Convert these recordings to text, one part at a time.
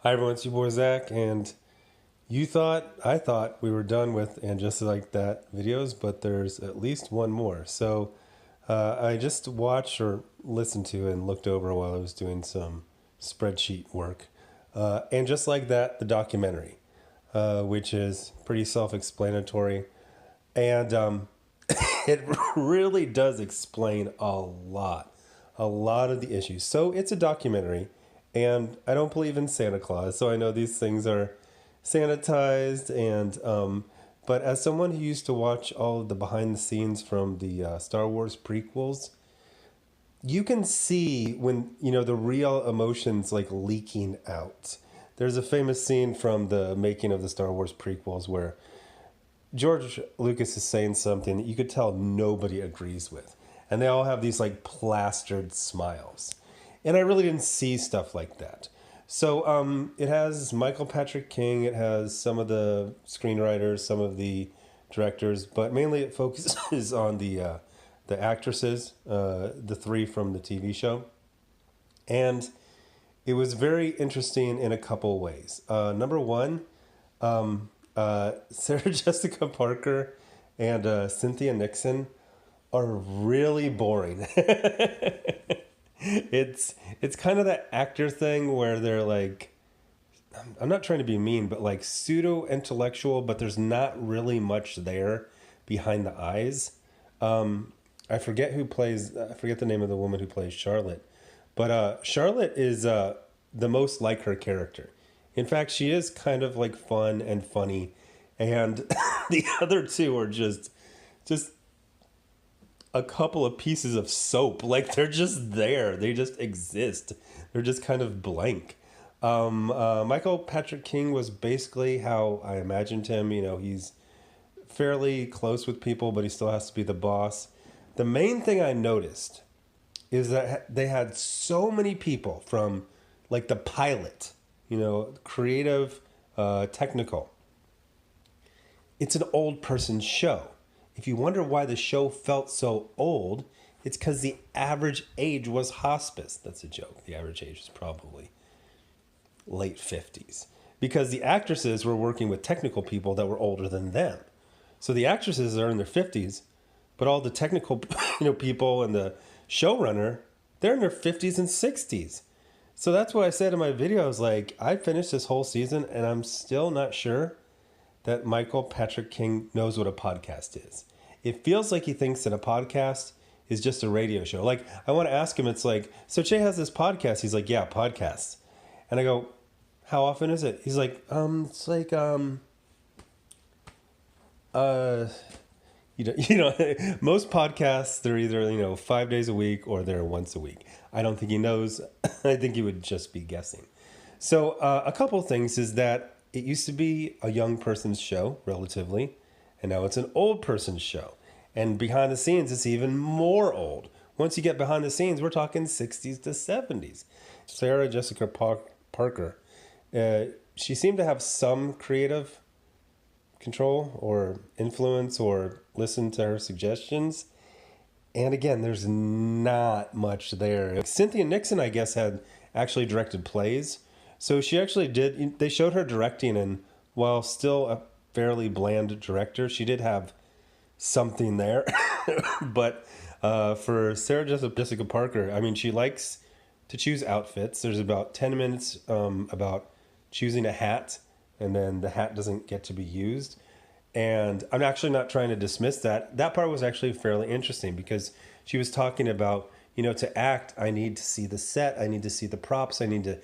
Hi everyone, it's your boy Zach, and I thought we were done with And Just Like That videos, but there's at least one more. So I just watched or listened to and looked over while I was doing some spreadsheet work. And Just Like That, the documentary, which is pretty self-explanatory. And it really does explain a lot of the issues. So it's a documentary, and I don't believe in Santa Claus, so I know these things are sanitized. And but as someone who used to watch all of the behind the scenes from the Star Wars prequels, you can see when the real emotions like leaking out. There's a famous scene from the making of the Star Wars prequels where George Lucas is saying something that you could tell nobody agrees with. And they all have these like plastered smiles. And I really didn't see stuff like that. So it has Michael Patrick King, it has some of the screenwriters, some of the directors, but mainly it focuses on the actresses, the three from the TV show. And it was very interesting in a couple ways. Number one, Sarah Jessica Parker and Cynthia Nixon are really boring. It's kind of that actor thing where they're like, I'm not trying to be mean, but like pseudo intellectual, but there's not really much there behind the eyes. I forget the name of the woman who plays Charlotte, but Charlotte is the most like her character. In fact, she is kind of like fun and funny, and the other two are just a couple of pieces of soap. Like they're just there. They just exist. They're just kind of blank. Michael Patrick King was basically how I imagined him. He's fairly close with people, but he still has to be the boss. The main thing I noticed is that they had so many people from like the pilot, creative, technical. It's an old person show. If you wonder why the show felt so old, it's because the average age was hospice. That's a joke. The average age is probably late 50s. Because the actresses were working with technical people that were older than them. So the actresses are in their 50s, but all the technical people and the showrunner, they're in their 50s and 60s. So that's what I said in my video. I was like, I finished this whole season and I'm still not sure that Michael Patrick King knows what a podcast is. It feels like he thinks that a podcast is just a radio show. Like, I want to ask him, it's like, so Che has this podcast. He's like, yeah, podcasts. And I go, how often is it? He's like, it's like, most podcasts, they're either, 5 days a week or they're once a week. I don't think he knows. I think he would just be guessing. So a couple of things is that it used to be a young person's show, relatively, and now it's an old person's show. And behind the scenes, it's even more old. Once you get behind the scenes, we're talking 60s to 70s. Sarah Jessica Parker, she seemed to have some creative control or influence or listen to her suggestions. And again, there's not much there. Cynthia Nixon, I guess, had actually directed plays. So she actually did, they showed her directing, and while still a fairly bland director, she did have something there. But for Sarah Jessica Parker, I mean, she likes to choose outfits. There's about 10 minutes about choosing a hat, and then the hat doesn't get to be used. And I'm actually not trying to dismiss that. That part was actually fairly interesting because she was talking about, to act, I need to see the set, I need to see the props, I need to,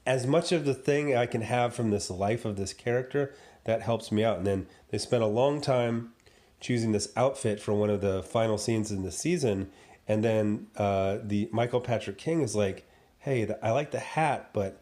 as much of the thing I can have from this life of this character, that helps me out. And then they spent a long time choosing this outfit for one of the final scenes in the season. And then the Michael Patrick King is like, hey, I like the hat, but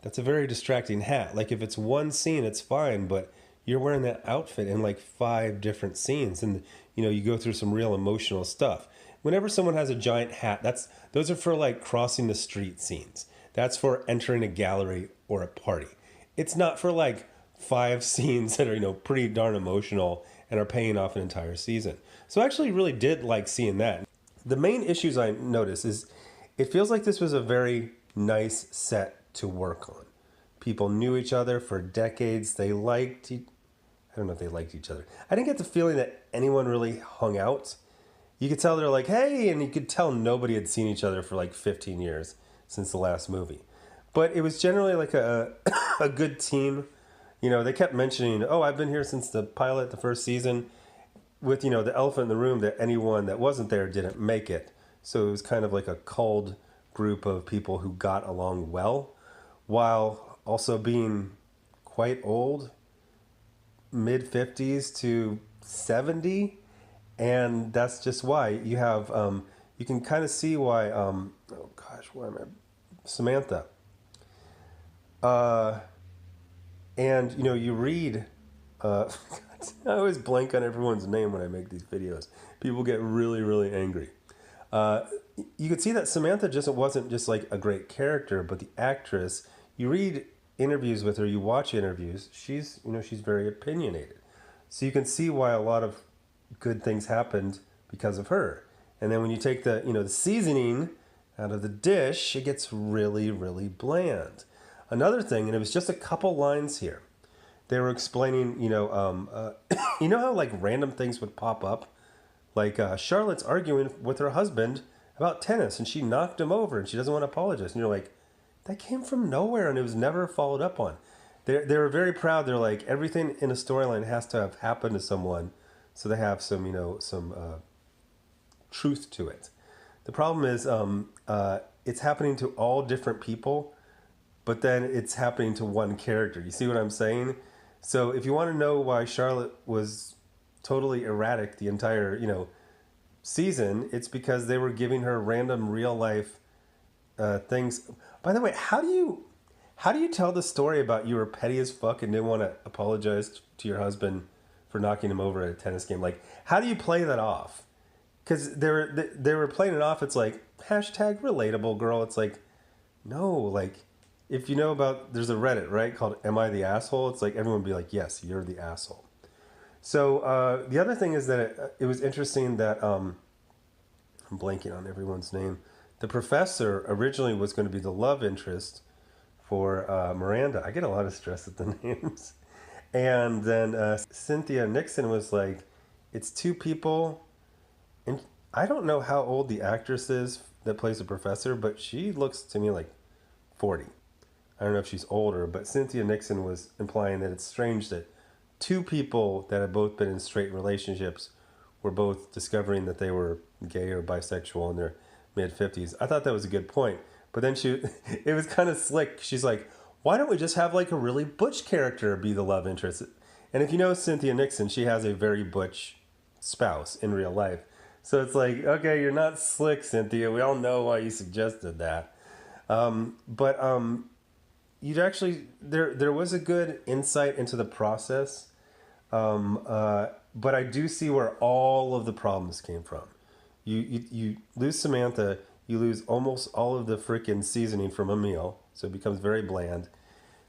that's a very distracting hat. Like if it's one scene, it's fine, but you're wearing that outfit in like 5 different scenes. And, you go through some real emotional stuff. Whenever someone has a giant hat, those are for like crossing the street scenes. That's for entering a gallery or a party. It's not for like 5 scenes that are, pretty darn emotional and are paying off an entire season. So I actually really did like seeing that. The main issues I noticed is it feels like this was a very nice set to work on. People knew each other for decades. They liked. I don't know if they liked each other. I didn't get the feeling that anyone really hung out. You could tell they're like, hey, and you could tell nobody had seen each other for like 15 years since the last movie. But it was generally like a a good team. You know, they kept mentioning, oh, I've been here since the pilot, the first season, with, you know, the elephant in the room that anyone that wasn't there didn't make it. So it was kind of like a culled group of people who got along well, while also being quite old, mid 50s to 70. And that's just why you have, you can kind of see why, oh gosh, why am I? Samantha. And, you know, you read, I always blank on everyone's name when I make these videos. People get really, really angry. You could see that Samantha just wasn't just like a great character, but the actress, you read interviews with her, you watch interviews, she's, you know, she's very opinionated. So you can see why a lot of good things happened because of her. And then when you take the, you know, the seasoning out of the dish, it gets really, really bland. Another thing, and it was just a couple lines here. They were explaining, you know, you know how like random things would pop up? Like Charlotte's arguing with her husband about tennis and she knocked him over and she doesn't want to apologize. And you're like, that came from nowhere and it was never followed up on. They were very proud. They're like, everything in a storyline has to have happened to someone so they have some, you know, some truth to it. The problem is it's happening to all different people, but then it's happening to one character. You see what I'm saying? So if you want to know why Charlotte was totally erratic the entire, you know, season, it's because they were giving her random real life things. By the way, how do you tell the story about you were petty as fuck and didn't want to apologize to your husband for knocking him over at a tennis game? Like, how do you play that off? Because they were playing it off. It's like hashtag relatable, girl. It's like, no, like, if you know about, there's a Reddit, right, called Am I the Asshole? It's like everyone would be like, yes, you're the asshole. So the other thing is that it was interesting that, I'm blanking on everyone's name. The professor originally was going to be the love interest for Miranda. I get a lot of stress at the names. And then Cynthia Nixon was like, it's two people. And I don't know how old the actress is that plays the professor, but she looks to me like 40. I don't know if she's older, but Cynthia Nixon was implying that it's strange that two people that had both been in straight relationships were both discovering that they were gay or bisexual in their mid-50s. I thought that was a good point. But then it was kind of slick. She's like, why don't we just have like a really butch character be the love interest? And if you know Cynthia Nixon, she has a very butch spouse in real life. So it's like, okay, you're not slick, Cynthia. We all know why you suggested that. You'd actually, there was a good insight into the process. But I do see where all of the problems came from. You lose Samantha, you lose almost all of the freaking seasoning from a meal, so it becomes very bland.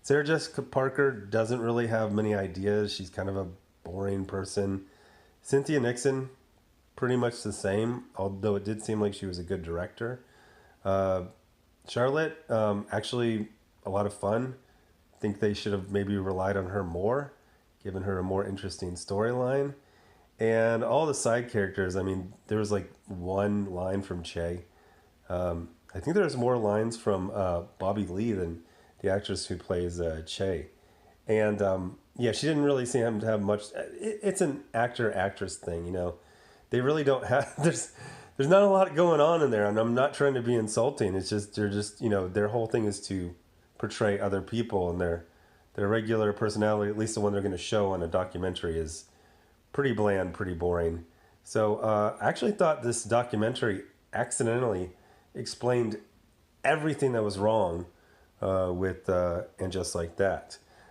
Sarah Jessica Parker doesn't really have many ideas. She's kind of a boring person. Cynthia Nixon, pretty much the same, although it did seem like she was a good director. Charlotte, actually a lot of fun. I think they should have maybe relied on her more, given her a more interesting storyline. And all the side characters, I mean, there was like one line from Che. I think there's more lines from Bobby Lee than the actress who plays Che. And yeah, she didn't really seem to have much. It's an actor-actress thing, you know. They really don't have, there's not a lot going on in there. And I'm not trying to be insulting. It's just, they're just, you know, their whole thing is to portray other people, and their regular personality, at least the one they're going to show on a documentary, is pretty bland, pretty boring. So I actually thought this documentary accidentally explained everything that was wrong with And Just Like That.